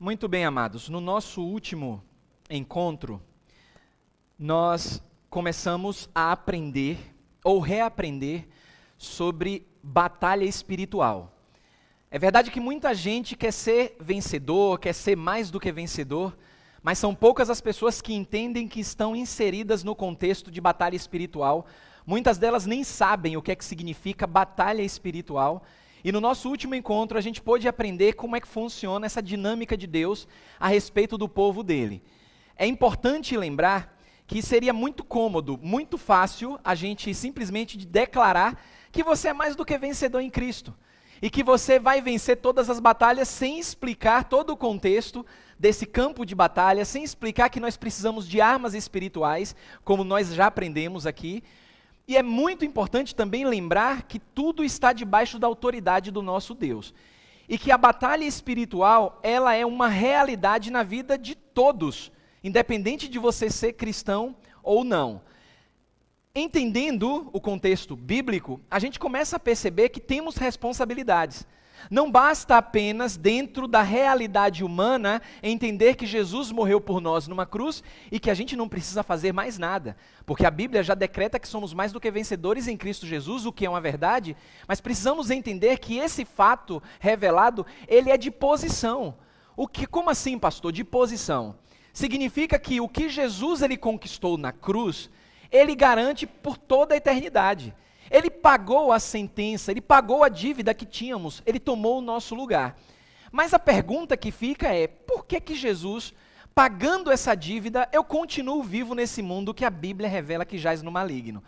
Muito bem, amados. No nosso último encontro, nós começamos a aprender ou reaprender sobre batalha espiritual. É verdade que muita gente quer ser vencedor, quer ser mais do que vencedor, mas são poucas as pessoas que entendem que estão inseridas no contexto de batalha espiritual. Muitas delas nem sabem o que é que significa batalha espiritual. E no nosso último encontro a gente pôde aprender como é que funciona essa dinâmica de Deus a respeito do povo dele. É importante lembrar que seria muito cômodo, muito fácil a gente simplesmente declarar que você é mais do que vencedor em Cristo. E que você vai vencer todas as batalhas sem explicar todo o contexto desse campo de batalha, sem explicar que nós precisamos de armas espirituais, como nós já aprendemos aqui. E é muito importante também lembrar que tudo está debaixo da autoridade do nosso Deus. E que a batalha espiritual, ela é uma realidade na vida de todos, independente de você ser cristão ou não. Entendendo o contexto bíblico, a gente começa a perceber que temos responsabilidades. Não basta apenas, dentro da realidade humana, entender que Jesus morreu por nós numa cruz e que a gente não precisa fazer mais nada. Porque a Bíblia já decreta que somos mais do que vencedores em Cristo Jesus, o que é uma verdade, mas precisamos entender que esse fato revelado, ele é de posição. Como assim, pastor? De posição. Significa que o que Jesus ele conquistou na cruz, ele garante por toda a eternidade. Ele pagou a sentença, ele pagou a dívida que tínhamos, ele tomou o nosso lugar. Mas a pergunta que fica é, por que Jesus, pagando essa dívida, eu continuo vivo nesse mundo que a Bíblia revela que jaz no maligno?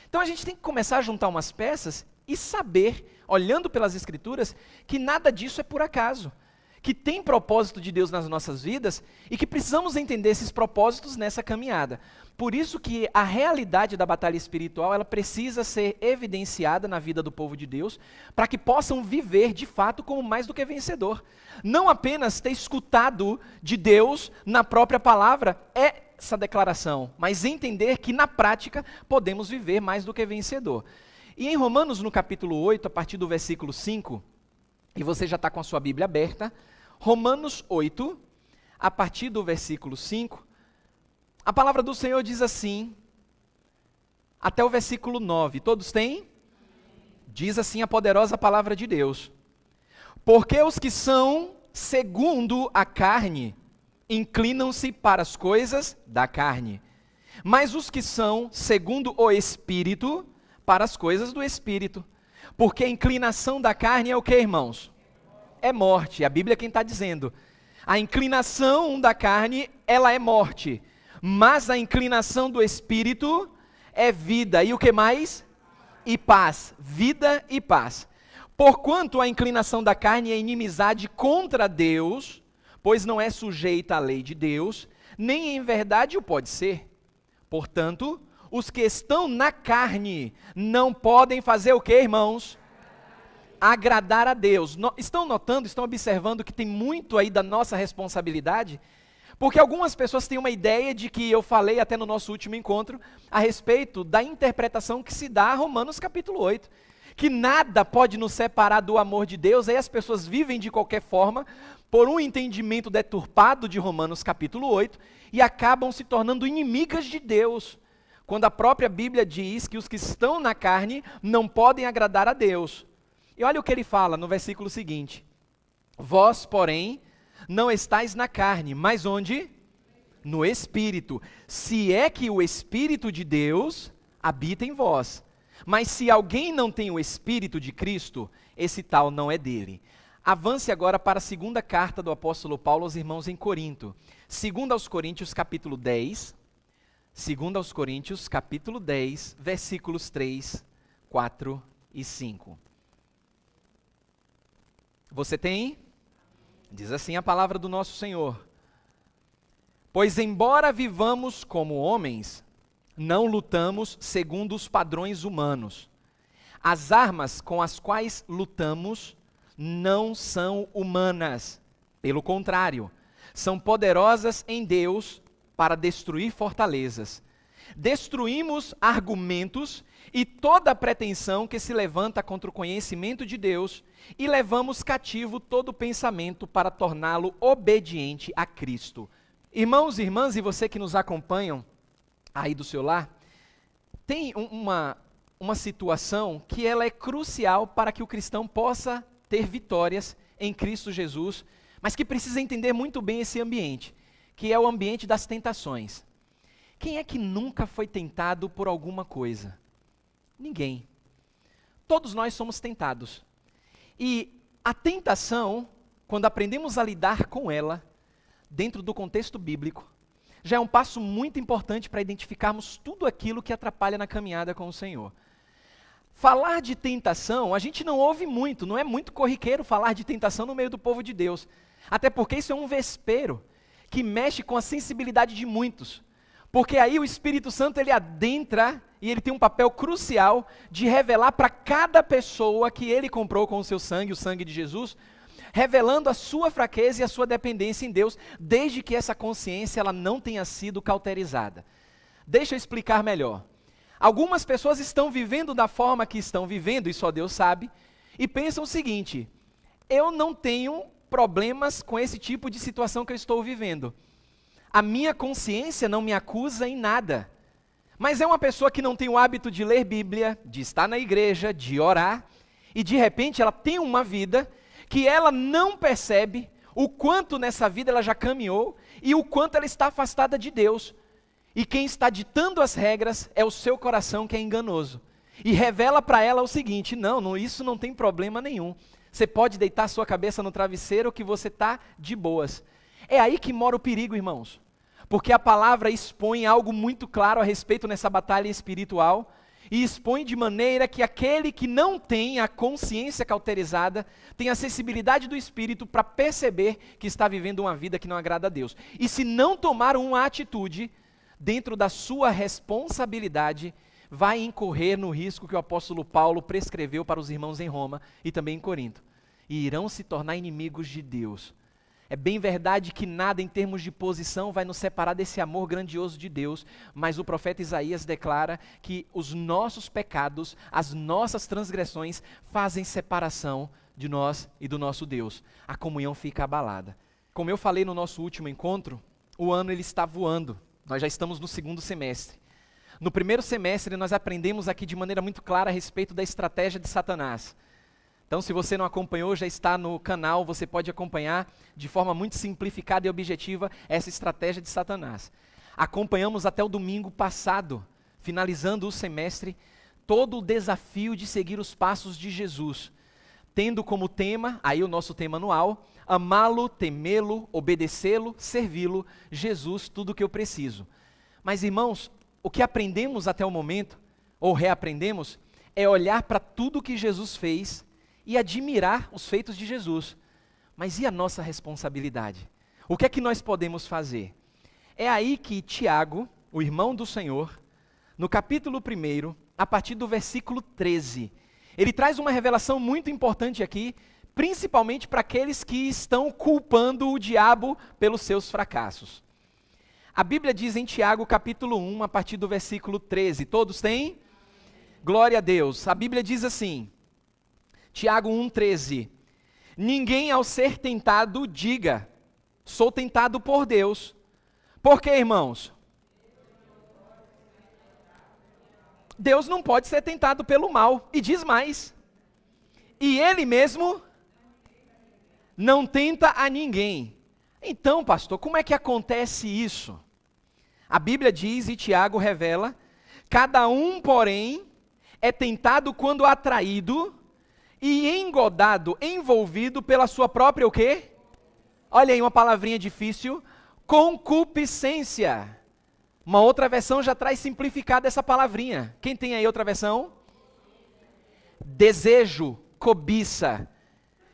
Então a gente tem que começar a juntar umas peças e saber, olhando pelas Escrituras, que nada disso é por acaso. Que tem propósito de Deus nas nossas vidas e que precisamos entender esses propósitos nessa caminhada. Por isso que a realidade da batalha espiritual, ela precisa ser evidenciada na vida do povo de Deus, para que possam viver de fato como mais do que vencedor. Não apenas ter escutado de Deus na própria palavra, essa declaração, mas entender que na prática podemos viver mais do que vencedor. E em Romanos, no capítulo 8, a partir do versículo 5, e você já está com a sua Bíblia aberta, Romanos 8, a partir do versículo 5, a palavra do Senhor diz assim, até o versículo 9, todos têm? Diz assim a poderosa palavra de Deus: porque os que são segundo a carne, inclinam-se para as coisas da carne, mas os que são segundo o Espírito, para as coisas do Espírito. Porque a inclinação da carne é o que, irmãos? É morte. A Bíblia é quem está dizendo. A inclinação da carne, ela é morte. Mas a inclinação do Espírito é vida. E o que mais? E paz. Vida e paz. Porquanto a inclinação da carne é inimizade contra Deus, pois não é sujeita à lei de Deus, nem em verdade o pode ser. Portanto, os que estão na carne não podem fazer o que, irmãos? Agradar a Deus. Estão notando, estão observando que tem muito aí da nossa responsabilidade? Porque algumas pessoas têm uma ideia de que eu falei até no nosso último encontro a respeito da interpretação que se dá a Romanos capítulo 8. Que nada pode nos separar do amor de Deus, aí as pessoas vivem de qualquer forma por um entendimento deturpado de Romanos capítulo 8 e acabam se tornando inimigas de Deus. Quando a própria Bíblia diz que os que estão na carne não podem agradar a Deus. E olha o que ele fala no versículo seguinte: vós, porém, não estáis na carne, mas onde? No Espírito. Se é que o Espírito de Deus habita em vós. Mas se alguém não tem o Espírito de Cristo, esse tal não é dele. Avance agora para a segunda carta do apóstolo Paulo aos irmãos em Corinto. 2 aos Coríntios, capítulo 10. 2 aos Coríntios, capítulo 10, versículos 3, 4 e 5. Você tem? Diz assim a palavra do nosso Senhor: pois embora vivamos como homens, não lutamos segundo os padrões humanos. As armas com as quais lutamos não são humanas. Pelo contrário, são poderosas em Deus para destruir fortalezas. destruímos argumentos e toda pretensão que se levanta contra o conhecimento de Deus e levamos cativo todo pensamento para torná-lo obediente a Cristo. Irmãos e irmãs, e você que nos acompanham aí do seu lar, tem uma situação que ela é crucial para que o cristão possa ter vitórias em Cristo Jesus, mas que precisa entender muito bem esse ambiente, que é o ambiente das tentações. Quem é que nunca foi tentado por alguma coisa? Ninguém. Todos nós somos tentados. E a tentação, quando aprendemos a lidar com ela, dentro do contexto bíblico, já é um passo muito importante para identificarmos tudo aquilo que atrapalha na caminhada com o Senhor. Falar de tentação, a gente não ouve muito, não é muito corriqueiro falar de tentação no meio do povo de Deus. Até porque isso é um vespeiro que mexe com a sensibilidade de muitos. Porque aí o Espírito Santo ele adentra e ele tem um papel crucial de revelar para cada pessoa que ele comprou com o seu sangue, o sangue de Jesus, revelando a sua fraqueza e a sua dependência em Deus, desde que essa consciência ela não tenha sido cauterizada. Deixa eu explicar melhor. Algumas pessoas estão vivendo da forma que estão vivendo, e só Deus sabe, e pensam o seguinte: eu não tenho problemas com esse tipo de situação que eu estou vivendo. A minha consciência não me acusa em nada. Mas é uma pessoa que não tem o hábito de ler Bíblia, de estar na igreja, de orar, e de repente ela tem uma vida que ela não percebe o quanto nessa vida ela já caminhou e o quanto ela está afastada de Deus. E quem está ditando as regras é o seu coração que é enganoso. E revela para ela o seguinte: não, isso não tem problema nenhum. Você pode deitar sua cabeça no travesseiro que você está de boas. É aí que mora o perigo, irmãos. Porque a palavra expõe algo muito claro a respeito nessa batalha espiritual, e expõe de maneira que aquele que não tem a consciência cauterizada, tem a sensibilidade do Espírito para perceber que está vivendo uma vida que não agrada a Deus. E se não tomar uma atitude dentro da sua responsabilidade, vai incorrer no risco que o apóstolo Paulo prescreveu para os irmãos em Roma e também em Corinto. E irão se tornar inimigos de Deus. É bem verdade que nada em termos de posição vai nos separar desse amor grandioso de Deus, mas o profeta Isaías declara que os nossos pecados, as nossas transgressões fazem separação de nós e do nosso Deus. A comunhão fica abalada. Como eu falei no nosso último encontro, o ano ele está voando. Nós já estamos no segundo semestre. No primeiro semestre nós aprendemos aqui de maneira muito clara a respeito da estratégia de Satanás. Então, se você não acompanhou, já está no canal, você pode acompanhar de forma muito simplificada e objetiva essa estratégia de Satanás. Acompanhamos até o domingo passado, finalizando o semestre, todo o desafio de seguir os passos de Jesus, tendo como tema, aí o nosso tema anual, amá-lo, temê-lo, obedecê-lo, servi-lo, Jesus, tudo o que eu preciso. Mas, irmãos, o que aprendemos até o momento, ou reaprendemos, é olhar para tudo que Jesus fez e admirar os feitos de Jesus. Mas e a nossa responsabilidade? O que é que nós podemos fazer? É aí que Tiago, o irmão do Senhor, no capítulo 1, a partir do versículo 13, ele traz uma revelação muito importante aqui, principalmente para aqueles que estão culpando o diabo pelos seus fracassos. A Bíblia diz em Tiago capítulo 1, a partir do versículo 13, todos têm? Glória a Deus. A Bíblia diz assim, Tiago 1,13, ninguém ao ser tentado diga, sou tentado por Deus. Por quê, irmãos? Deus não pode ser tentado pelo mal. E diz mais, e Ele mesmo não tenta a ninguém. Então, pastor, como é que acontece isso? A Bíblia diz, e Tiago revela, cada um, porém, é tentado quando atraído e engodado, envolvido pela sua própria o quê? Olha aí uma palavrinha difícil, concupiscência. Uma outra versão já traz simplificada essa palavrinha. Quem tem aí outra versão? Desejo, cobiça.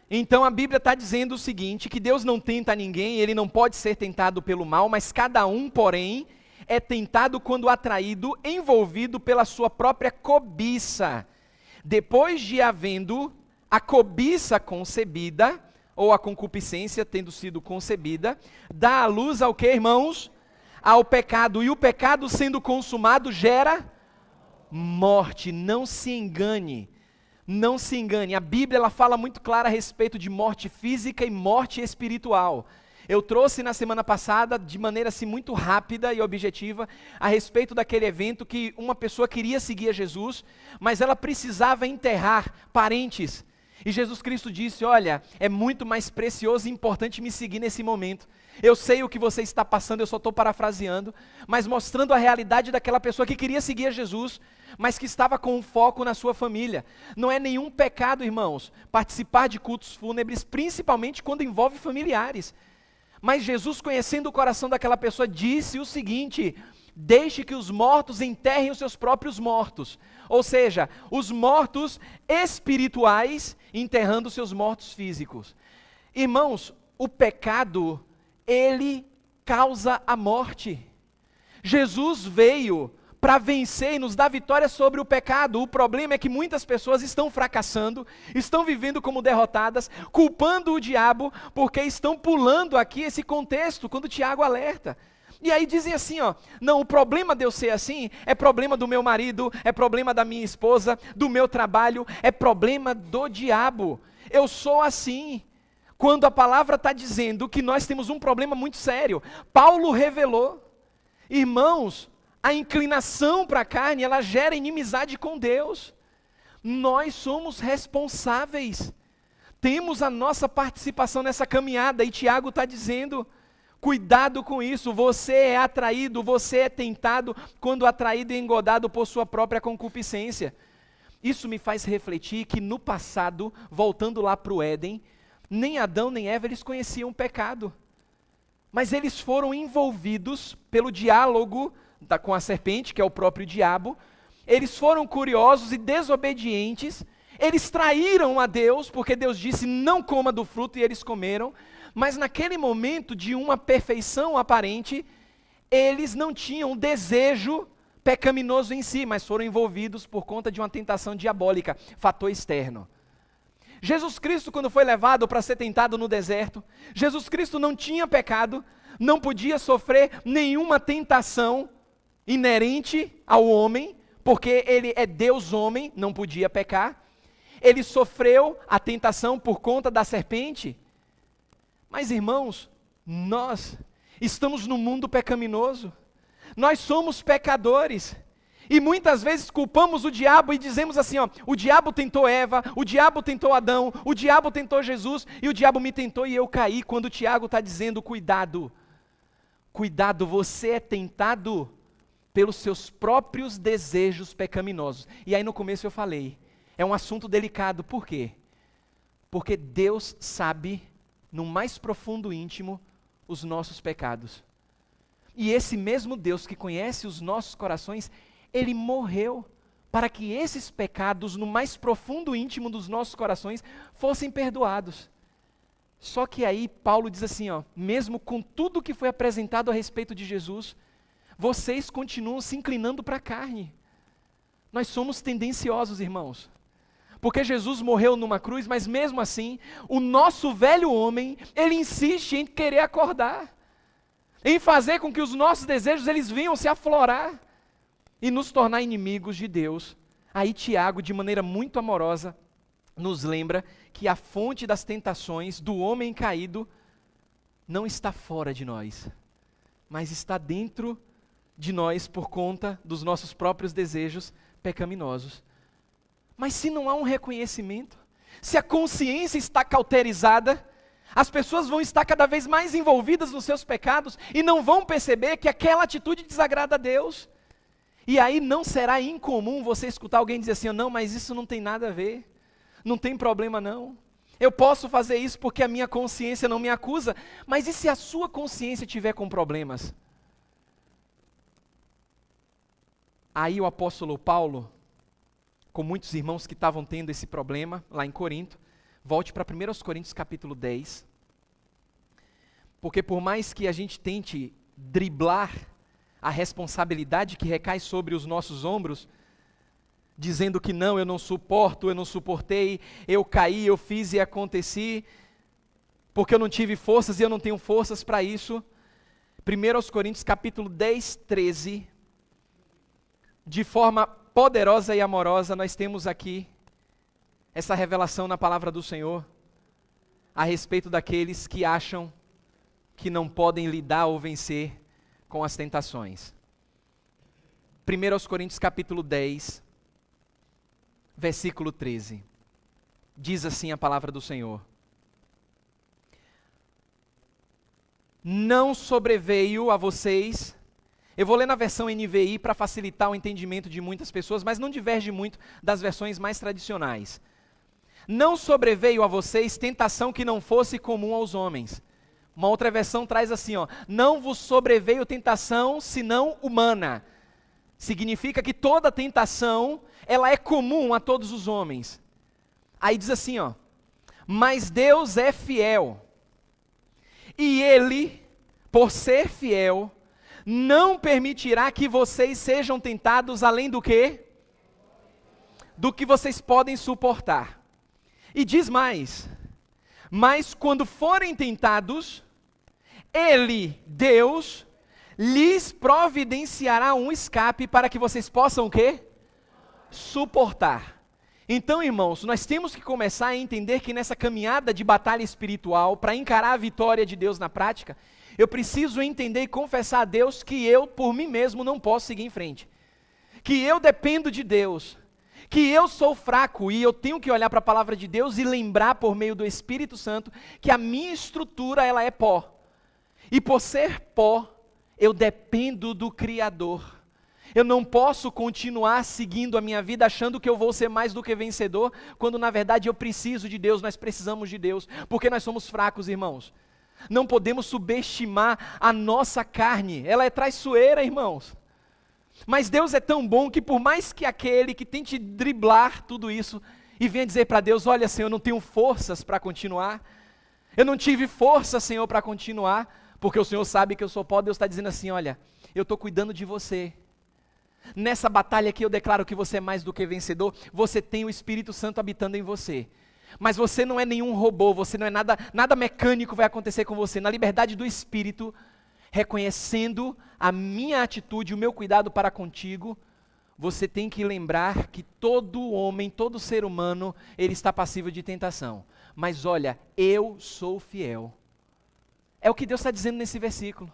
Então a Bíblia está dizendo o seguinte, que Deus não tenta ninguém, Ele não pode ser tentado pelo mal, mas cada um, porém, é tentado quando atraído, envolvido pela sua própria cobiça. Depois de havendo a cobiça concebida, ou a concupiscência tendo sido concebida, dá à luz ao que, irmãos? ao pecado, e o pecado sendo consumado gera morte. Não se engane. Não se engane, a Bíblia ela fala muito clara a respeito de morte física e morte espiritual. Eu trouxe na semana passada, de maneira assim muito rápida e objetiva, a respeito daquele evento que uma pessoa queria seguir a Jesus, mas ela precisava enterrar parentes. E Jesus Cristo disse, olha, é muito mais precioso e importante me seguir nesse momento. Eu sei o que você está passando, eu só estou parafraseando, mas mostrando a realidade daquela pessoa que queria seguir a Jesus, mas que estava com um foco na sua família. Não é nenhum pecado, irmãos, participar de cultos fúnebres, principalmente quando envolve familiares. Mas Jesus, conhecendo o coração daquela pessoa, disse o seguinte: deixe que os mortos enterrem os seus próprios mortos. Ou seja, os mortos espirituais enterrando os seus mortos físicos. Irmãos, o pecado, ele causa a morte. Jesus veio para vencer e nos dar vitória sobre o pecado. O problema é que muitas pessoas estão fracassando, estão vivendo como derrotadas, culpando o diabo, porque estão pulando aqui esse contexto, quando Tiago alerta. E aí dizem assim, ó, não, o problema de eu ser assim é problema do meu marido, é problema da minha esposa, do meu trabalho, é problema do diabo. Eu sou assim. Quando a palavra está dizendo que nós temos um problema muito sério. Paulo revelou, irmãos, a inclinação para a carne, ela gera inimizade com Deus. Nós somos responsáveis. Temos a nossa participação nessa caminhada. E Tiago está dizendo, cuidado com isso. Você é atraído, você é tentado quando atraído e engodado por sua própria concupiscência. Isso me faz refletir que no passado, voltando lá para o Éden, nem Adão nem Eva eles conheciam o pecado. Mas eles foram envolvidos pelo diálogo com a serpente, que é o próprio diabo. Eles foram curiosos e desobedientes, eles traíram a Deus, porque Deus disse não coma do fruto e eles comeram, mas naquele momento de uma perfeição aparente, eles não tinham desejo pecaminoso em si, mas foram envolvidos por conta de uma tentação diabólica, fator externo. Jesus Cristo, quando foi levado para ser tentado no deserto, Jesus Cristo não tinha pecado, não podia sofrer nenhuma tentação inerente ao homem, porque ele é Deus homem, não podia pecar. Ele sofreu a tentação por conta da serpente. Mas irmãos, nós estamos no mundo pecaminoso, nós somos pecadores, e muitas vezes culpamos o diabo e dizemos assim, ó, o diabo tentou Eva, o diabo tentou Adão, o diabo tentou Jesus, e o diabo me tentou e eu caí, quando o Tiago está dizendo, cuidado, cuidado, você é tentado pelos seus próprios desejos pecaminosos. E aí no começo eu falei, é um assunto delicado, por quê? Porque Deus sabe, no mais profundo íntimo, os nossos pecados. E esse mesmo Deus que conhece os nossos corações, Ele morreu para que esses pecados, no mais profundo íntimo dos nossos corações, fossem perdoados. Só que aí Paulo diz assim, ó, mesmo com tudo que foi apresentado a respeito de Jesus, vocês continuam se inclinando para a carne. Nós somos tendenciosos, irmãos. Porque Jesus morreu numa cruz, mas mesmo assim, o nosso velho homem, ele insiste em querer acordar, em fazer com que os nossos desejos, eles venham se aflorar e nos tornar inimigos de Deus. Aí Tiago, de maneira muito amorosa, nos lembra que a fonte das tentações do homem caído não está fora de nós, mas está dentro de nós por conta dos nossos próprios desejos pecaminosos. Mas se não há um reconhecimento, se a consciência está cauterizada, as pessoas vão estar cada vez mais envolvidas nos seus pecados e não vão perceber que aquela atitude desagrada a Deus. E aí não será incomum você escutar alguém dizer assim, não, mas isso não tem nada a ver, não tem problema não. Eu posso fazer isso porque a minha consciência não me acusa, mas e se a sua consciência tiver com problemas? Aí o apóstolo Paulo, com muitos irmãos que estavam tendo esse problema lá em Corinto, volte para 1 Coríntios capítulo 10, porque por mais que a gente tente driblar a responsabilidade que recai sobre os nossos ombros, dizendo que não, eu não suporto, eu não suportei, eu caí, eu fiz e aconteci, porque eu não tive forças e eu não tenho forças para isso. 1 Coríntios capítulo 10, 13, de forma poderosa e amorosa, nós temos aqui essa revelação na palavra do Senhor a respeito daqueles que acham que não podem lidar ou vencer com as tentações. 1 Coríntios capítulo 10, versículo 13. Diz assim a palavra do Senhor: não sobreveio a vocês, eu vou ler na versão NVI para facilitar o entendimento de muitas pessoas, mas não diverge muito das versões mais tradicionais. Não sobreveio a vocês tentação que não fosse comum aos homens. Uma outra versão traz assim, não vos sobreveio tentação senão humana. Significa que toda tentação, ela é comum a todos os homens. Aí diz assim, mas Deus é fiel. E Ele, por ser fiel, não permitirá que vocês sejam tentados além do quê? Do que vocês podem suportar. E diz mais, mas quando forem tentados, Ele, Deus, lhes providenciará um escape para que vocês possam o quê? Suportar. Então, irmãos, nós temos que começar a entender que nessa caminhada de batalha espiritual, para encarar a vitória de Deus na prática, eu preciso entender e confessar a Deus que eu, por mim mesmo, não posso seguir em frente. Que eu dependo de Deus. Que eu sou fraco e eu tenho que olhar para a palavra de Deus e lembrar por meio do Espírito Santo que a minha estrutura, ela é pó. E por ser pó, eu dependo do Criador. Eu não posso continuar seguindo a minha vida achando que eu vou ser mais do que vencedor, quando na verdade eu preciso de Deus, nós precisamos de Deus, porque nós somos fracos, irmãos. Não podemos subestimar a nossa carne, ela é traiçoeira, irmãos. Mas Deus é tão bom que por mais que aquele que tente driblar tudo isso e venha dizer para Deus, olha Senhor, eu não tenho forças para continuar, eu não tive força, Senhor, para continuar, porque o Senhor sabe que eu sou pó, Deus está dizendo assim, olha, eu estou cuidando de você. Nessa batalha aqui eu declaro que você é mais do que vencedor, você tem o Espírito Santo habitando em você. Mas você não é nenhum robô, você não é nada mecânico vai acontecer com você. Na liberdade do Espírito, reconhecendo a minha atitude, o meu cuidado para contigo, você tem que lembrar que todo homem, todo ser humano, ele está passível de tentação. Mas olha, eu sou fiel. É o que Deus está dizendo nesse versículo.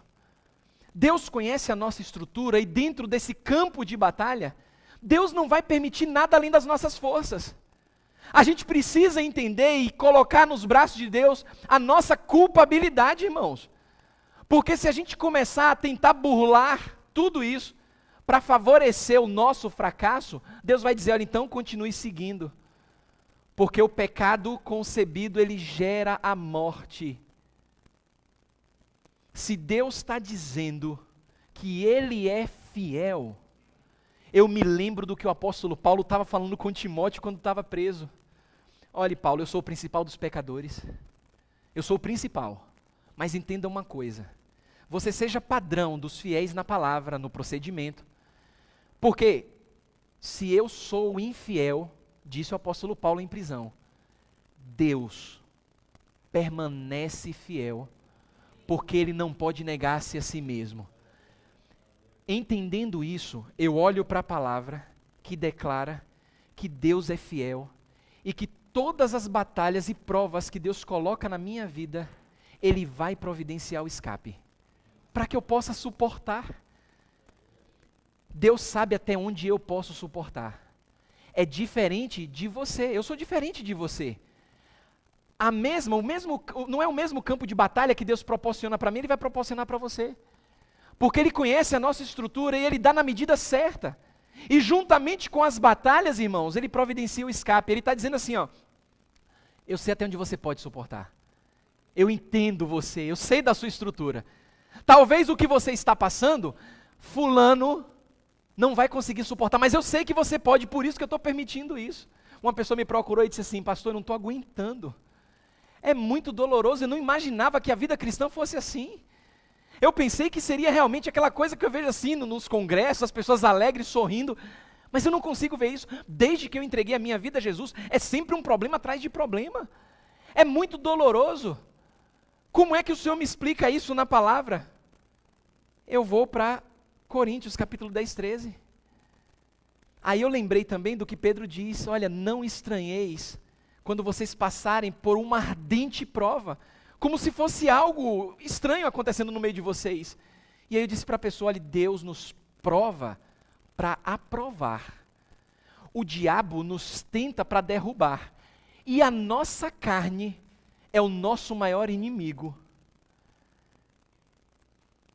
Deus conhece a nossa estrutura e dentro desse campo de batalha, Deus não vai permitir nada além das nossas forças. A gente precisa entender e colocar nos braços de Deus a nossa culpabilidade, irmãos. Porque se a gente começar a tentar burlar tudo isso para favorecer o nosso fracasso, Deus vai dizer, olha, então continue seguindo. Porque o pecado concebido, ele gera a morte. Se Deus está dizendo que Ele é fiel, eu me lembro do que o apóstolo Paulo estava falando com Timóteo quando estava preso. Olha, Paulo, eu sou o principal dos pecadores. Eu sou o principal. Mas entenda uma coisa. Você seja padrão dos fiéis na palavra, no procedimento. Porque se eu sou infiel, disse o apóstolo Paulo em prisão, Deus permanece fiel, porque Ele não pode negar-se a si mesmo. Entendendo isso, eu olho para a palavra que declara que Deus é fiel e que todas as batalhas e provas que Deus coloca na minha vida, Ele vai providenciar o escape, para que eu possa suportar. Deus sabe até onde eu posso suportar. É diferente de você, eu sou diferente de você. Não é o mesmo campo de batalha que Deus proporciona para mim, Ele vai proporcionar para você. Porque Ele conhece a nossa estrutura e Ele dá na medida certa. E juntamente com as batalhas, irmãos, Ele providencia o escape. Ele está dizendo assim, eu sei até onde você pode suportar. Eu entendo você, eu sei da sua estrutura. Talvez o que você está passando, fulano não vai conseguir suportar, mas eu sei que você pode, por isso que eu estou permitindo isso. Uma pessoa me procurou e disse assim, pastor, eu não estou aguentando. É muito doloroso, eu não imaginava que a vida cristã fosse assim. Eu pensei que seria realmente aquela coisa que eu vejo assim nos congressos, as pessoas alegres, sorrindo, mas eu não consigo ver isso. Desde que eu entreguei a minha vida a Jesus, é sempre um problema atrás de problema. É muito doloroso. Como é que o Senhor me explica isso na palavra? eu vou para Coríntios, capítulo 10, 13. Aí eu lembrei também do que Pedro diz, olha, não estranheis quando vocês passarem por uma ardente prova, como se fosse algo estranho acontecendo no meio de vocês. E aí eu disse para a pessoa, olha, Deus nos prova para aprovar. O diabo nos tenta para derrubar. E a nossa carne é o nosso maior inimigo.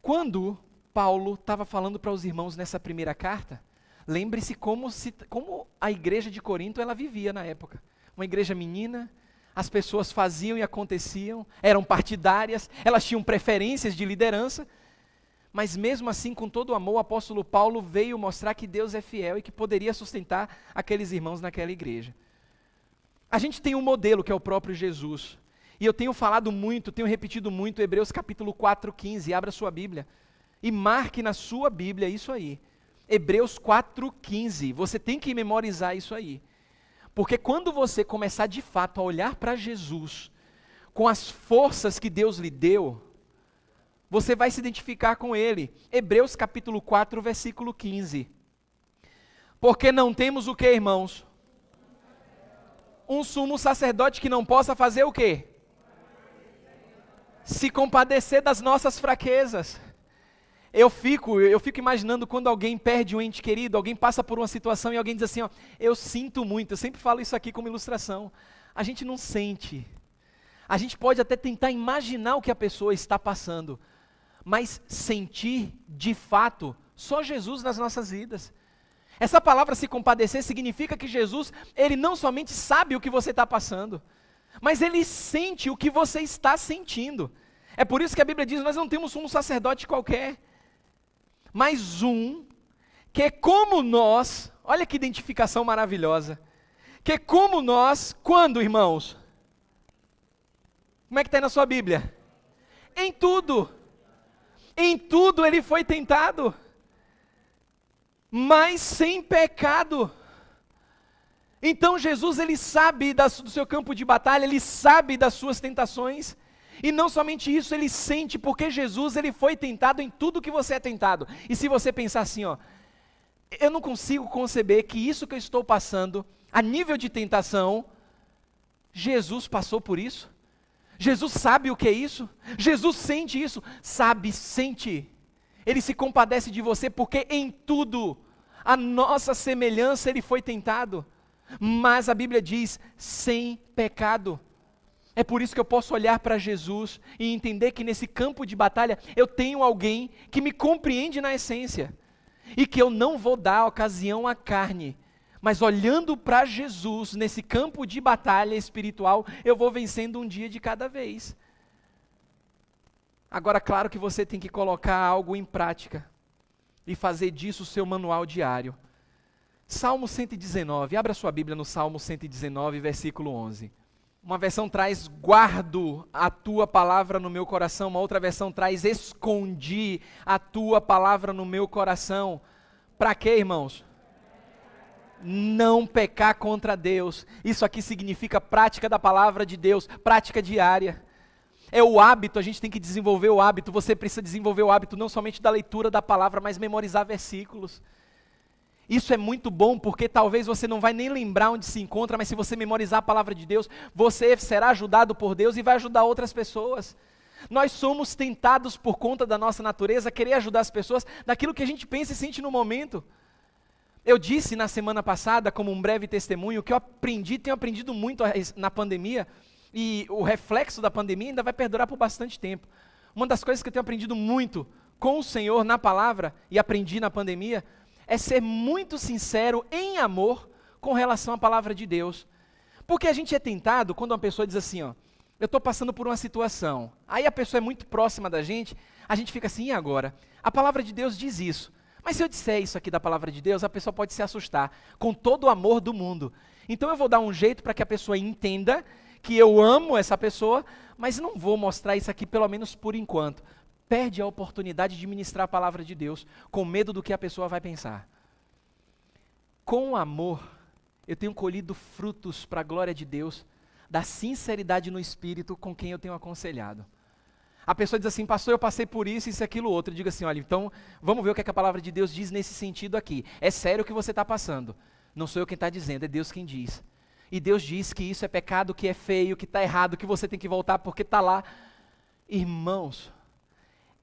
Quando Paulo estava falando para os irmãos nessa primeira carta, lembre-se como a igreja de Corinto ela vivia na época. Uma igreja menina, as pessoas faziam e aconteciam, eram partidárias, elas tinham preferências de liderança, mas mesmo assim, com todo o amor, o apóstolo Paulo veio mostrar que Deus é fiel e que poderia sustentar aqueles irmãos naquela igreja. A gente tem um modelo que é o próprio Jesus, e eu tenho falado muito, tenho repetido muito Hebreus capítulo 4:15, abra sua Bíblia, e marque na sua Bíblia isso aí, Hebreus 4:15, você tem que memorizar isso aí. Porque quando você começar de fato a olhar para Jesus, com as forças que Deus lhe deu, você vai se identificar com Ele. Hebreus capítulo 4, versículo 15. Porque não temos o que, irmãos? Um sumo sacerdote que não possa fazer o quê? Se compadecer das nossas fraquezas. Eu fico imaginando quando alguém perde um ente querido, alguém passa por uma situação e alguém diz assim, ó, eu sinto muito, eu sempre falo isso aqui como ilustração. A gente não sente. A gente pode até tentar imaginar o que a pessoa está passando, mas sentir, de fato, só Jesus nas nossas vidas. Essa palavra se compadecer significa que Jesus, Ele não somente sabe o que você está passando, mas Ele sente o que você está sentindo. É por isso que a Bíblia diz, nós não temos um sacerdote qualquer, mas um que como nós, olha que identificação maravilhosa, que como nós, quando, irmãos? Como é que está aí na sua Bíblia? Em tudo Ele foi tentado, mas sem pecado. Então Jesus, Ele sabe do seu campo de batalha, Ele sabe das suas tentações, e não somente isso, Ele sente, porque Jesus, Ele foi tentado em tudo que você é tentado. E se você pensar assim, ó, eu não consigo conceber que isso que eu estou passando, a nível de tentação, Jesus passou por isso? Jesus sabe o que é isso? Jesus sente isso? Sabe, sente. Ele se compadece de você, porque em tudo, a nossa semelhança, Ele foi tentado. Mas a Bíblia diz, sem pecado. É por isso que eu posso olhar para Jesus e entender que nesse campo de batalha eu tenho alguém que me compreende na essência. E que eu não vou dar ocasião à carne, mas olhando para Jesus nesse campo de batalha espiritual, eu vou vencendo um dia de cada vez. Agora, claro que você tem que colocar algo em prática e fazer disso o seu manual diário. Salmo 119, abra sua Bíblia no Salmo 119, versículo 11. Uma versão traz, guardo a tua palavra no meu coração. Uma outra versão traz, escondi a tua palavra no meu coração. Para quê, irmãos? Não pecar contra Deus. Isso aqui significa prática da palavra de Deus, prática diária. É o hábito, a gente tem que desenvolver o hábito. Você precisa desenvolver o hábito não somente da leitura da palavra, mas memorizar versículos. Isso é muito bom, porque talvez você não vai nem lembrar onde se encontra, mas se você memorizar a palavra de Deus, você será ajudado por Deus e vai ajudar outras pessoas. Nós somos tentados por conta da nossa natureza a querer ajudar as pessoas naquilo que a gente pensa e sente no momento. Eu disse na semana passada, como um breve testemunho, que eu tenho aprendido muito na pandemia, e o reflexo da pandemia ainda vai perdurar por bastante tempo. Uma das coisas que eu tenho aprendido muito com o Senhor na palavra, e aprendi na pandemia, é ser muito sincero em amor com relação à palavra de Deus. Porque a gente é tentado quando uma pessoa diz assim, ó, eu estou passando por uma situação, aí a pessoa é muito próxima da gente, a gente fica assim, e agora? A palavra de Deus diz isso, mas se eu disser isso aqui da palavra de Deus, a pessoa pode se assustar, com todo o amor do mundo. Então eu vou dar um jeito para que a pessoa entenda que eu amo essa pessoa, mas não vou mostrar isso aqui pelo menos por enquanto. Perde a oportunidade de ministrar a palavra de Deus, com medo do que a pessoa vai pensar. Com amor, eu tenho colhido frutos para a glória de Deus, da sinceridade no espírito com quem eu tenho aconselhado. A pessoa diz assim, pastor, eu passei por isso, isso, aquilo, outro. Eu digo assim, olha, então vamos ver o que, é que a palavra de Deus diz nesse sentido aqui. É sério o que você está passando. Não sou eu quem está dizendo, é Deus quem diz. E Deus diz que isso é pecado, que é feio, que está errado, que você tem que voltar porque está lá. Irmãos,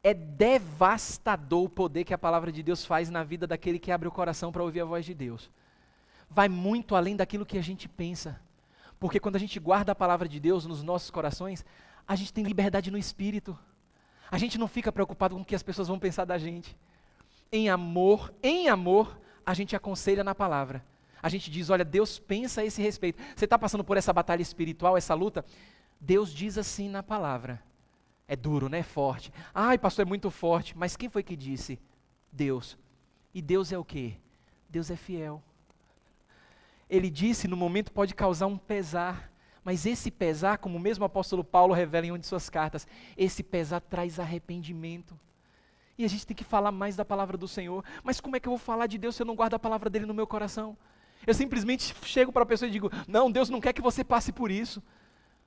é devastador o poder que a palavra de Deus faz na vida daquele que abre o coração para ouvir a voz de Deus. Vai muito além daquilo que a gente pensa. Porque quando a gente guarda a palavra de Deus nos nossos corações, a gente tem liberdade no espírito. A gente não fica preocupado com o que as pessoas vão pensar da gente. Em amor, a gente aconselha na palavra. A gente diz, olha, Deus pensa a esse respeito. Você está passando por essa batalha espiritual, essa luta? Deus diz assim na palavra. É duro, né? É forte. Ai, pastor, é muito forte. Mas quem foi que disse? Deus. E Deus é o quê? Deus é fiel. Ele disse, no momento pode causar um pesar. Mas esse pesar, como o mesmo apóstolo Paulo revela em uma de suas cartas, esse pesar traz arrependimento. E a gente tem que falar mais da palavra do Senhor. Mas como é que eu vou falar de Deus se eu não guardo a palavra dele no meu coração? Eu simplesmente chego para a pessoa e digo, não, Deus não quer que você passe por isso.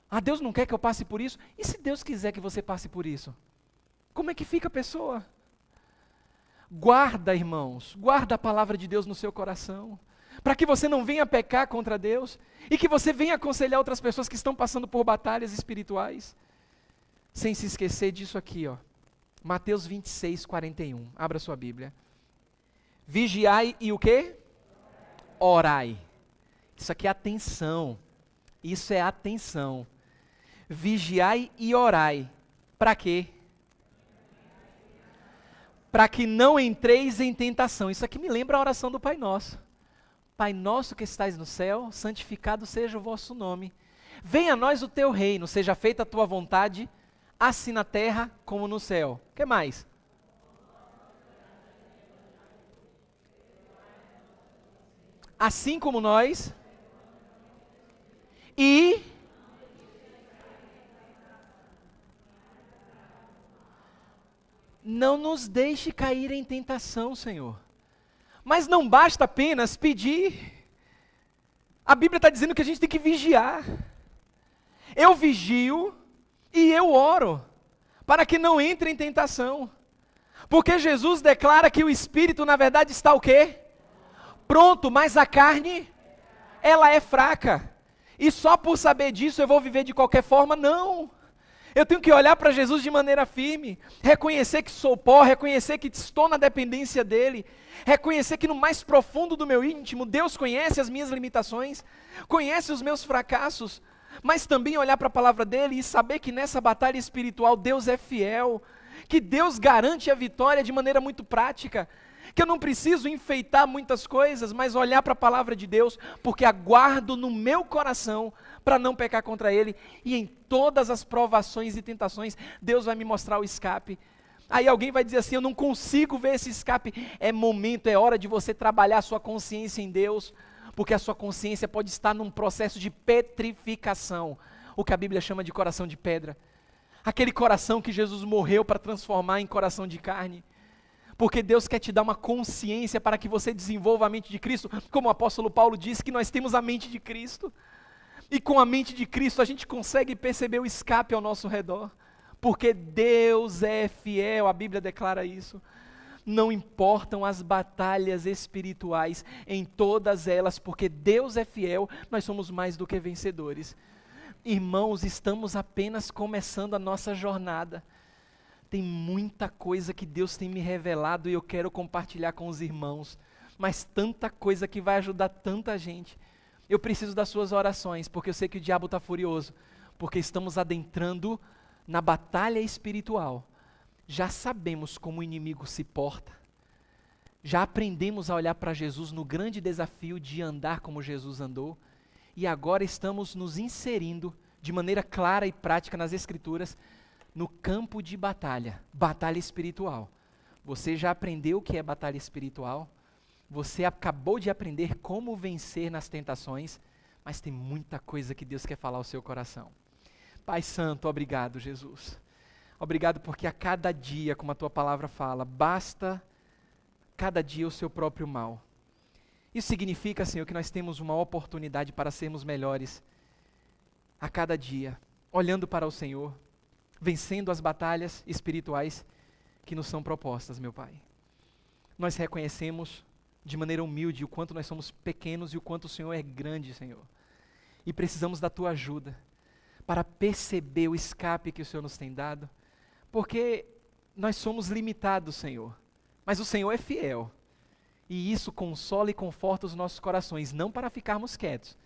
Ah, Deus não quer que eu passe por isso? E se Deus quiser que você passe por isso? Como é que fica a pessoa? Guarda, irmãos, guarda a palavra de Deus no seu coração, para que você não venha pecar contra Deus, e que você venha aconselhar outras pessoas que estão passando por batalhas espirituais, sem se esquecer disso aqui, ó. Mateus 26, 41, abra sua Bíblia. Vigiai e o quê? Orai. Isso aqui é atenção, isso é atenção. Vigiai e orai. Para quê? Para que não entreis em tentação. Isso aqui me lembra a oração do Pai Nosso. Pai nosso que estais no céu, santificado seja o vosso nome. Venha a nós o teu reino, seja feita a tua vontade, assim na terra como no céu. O que mais? Assim como nós. E não nos deixe cair em tentação, Senhor. Mas não basta apenas pedir. A Bíblia está dizendo que a gente tem que vigiar. Eu vigio e eu oro, para que não entre em tentação. Porque Jesus declara que o Espírito, na verdade, está o quê? Pronto, mas a carne, ela é fraca. E só por saber disso eu vou viver de qualquer forma? Não. Eu tenho que olhar para Jesus de maneira firme, reconhecer que sou pó, reconhecer que estou na dependência dEle, reconhecer que no mais profundo do meu íntimo, Deus conhece as minhas limitações, conhece os meus fracassos, mas também olhar para a palavra dEle e saber que nessa batalha espiritual Deus é fiel, que Deus garante a vitória de maneira muito prática, que eu não preciso enfeitar muitas coisas, mas olhar para a palavra de Deus, porque aguardo no meu coração para não pecar contra Ele, e em todas as provações e tentações, Deus vai me mostrar o escape. Aí alguém vai dizer assim, eu não consigo ver esse escape. É momento, é hora de você trabalhar a sua consciência em Deus, porque a sua consciência pode estar num processo de petrificação, o que a Bíblia chama de coração de pedra. Aquele coração que Jesus morreu para transformar em coração de carne. Porque Deus quer te dar uma consciência para que você desenvolva a mente de Cristo, como o apóstolo Paulo disse que nós temos a mente de Cristo. E com a mente de Cristo a gente consegue perceber o escape ao nosso redor, porque Deus é fiel, a Bíblia declara isso. Não importam as batalhas espirituais, em todas elas, porque Deus é fiel, nós somos mais do que vencedores. Irmãos, estamos apenas começando a nossa jornada. Tem muita coisa que Deus tem me revelado e eu quero compartilhar com os irmãos, mas tanta coisa que vai ajudar tanta gente. Eu preciso das suas orações, porque eu sei que o diabo está furioso, porque estamos adentrando na batalha espiritual. Já sabemos como o inimigo se porta, já aprendemos a olhar para Jesus no grande desafio de andar como Jesus andou, e agora estamos nos inserindo de maneira clara e prática nas Escrituras, no campo de batalha, batalha espiritual. Você já aprendeu o que é batalha espiritual? Você acabou de aprender como vencer nas tentações, mas tem muita coisa que Deus quer falar ao seu coração. Pai Santo, obrigado, Jesus. Obrigado porque a cada dia, como a Tua palavra fala, basta cada dia o seu próprio mal. Isso significa, Senhor, que nós temos uma oportunidade para sermos melhores a cada dia, olhando para o Senhor, vencendo as batalhas espirituais que nos são propostas, meu Pai. Nós reconhecemos de maneira humilde o quanto nós somos pequenos e o quanto o Senhor é grande, Senhor. E precisamos da Tua ajuda para perceber o escape que o Senhor nos tem dado, porque nós somos limitados, Senhor, mas o Senhor é fiel. E isso consola e conforta os nossos corações, não para ficarmos quietos,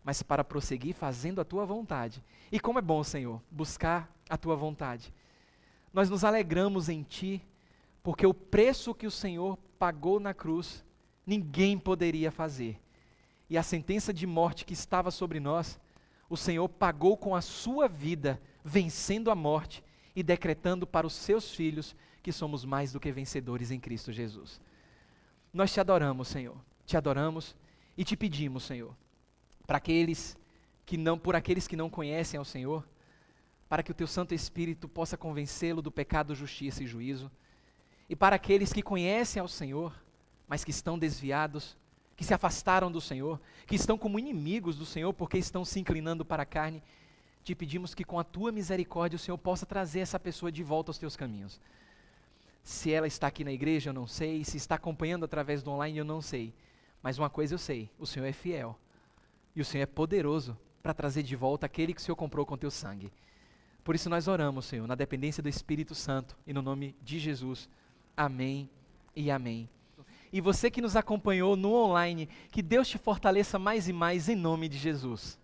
mas para prosseguir fazendo a Tua vontade. E como é bom, Senhor, buscar a Tua vontade. Nós nos alegramos em Ti, porque o preço que o Senhor pagou na cruz, ninguém poderia fazer. E a sentença de morte que estava sobre nós, o Senhor pagou com a sua vida, vencendo a morte e decretando para os seus filhos que somos mais do que vencedores em Cristo Jesus. Nós te adoramos, Senhor, te adoramos e te pedimos, Senhor, por aqueles que não conhecem ao Senhor, para que o Teu Santo Espírito possa convencê-lo do pecado, justiça e juízo, e para aqueles que conhecem ao Senhor, mas que estão desviados, que se afastaram do Senhor, que estão como inimigos do Senhor porque estão se inclinando para a carne, te pedimos que com a Tua misericórdia o Senhor possa trazer essa pessoa de volta aos Teus caminhos. Se ela está aqui na igreja, eu não sei, se está acompanhando através do online, eu não sei, mas uma coisa eu sei, o Senhor é fiel, e o Senhor é poderoso para trazer de volta aquele que o Senhor comprou com Teu sangue. Por isso nós oramos, Senhor, na dependência do Espírito Santo, e no nome de Jesus, amém e amém. E você que nos acompanhou no online, que Deus te fortaleça mais e mais em nome de Jesus.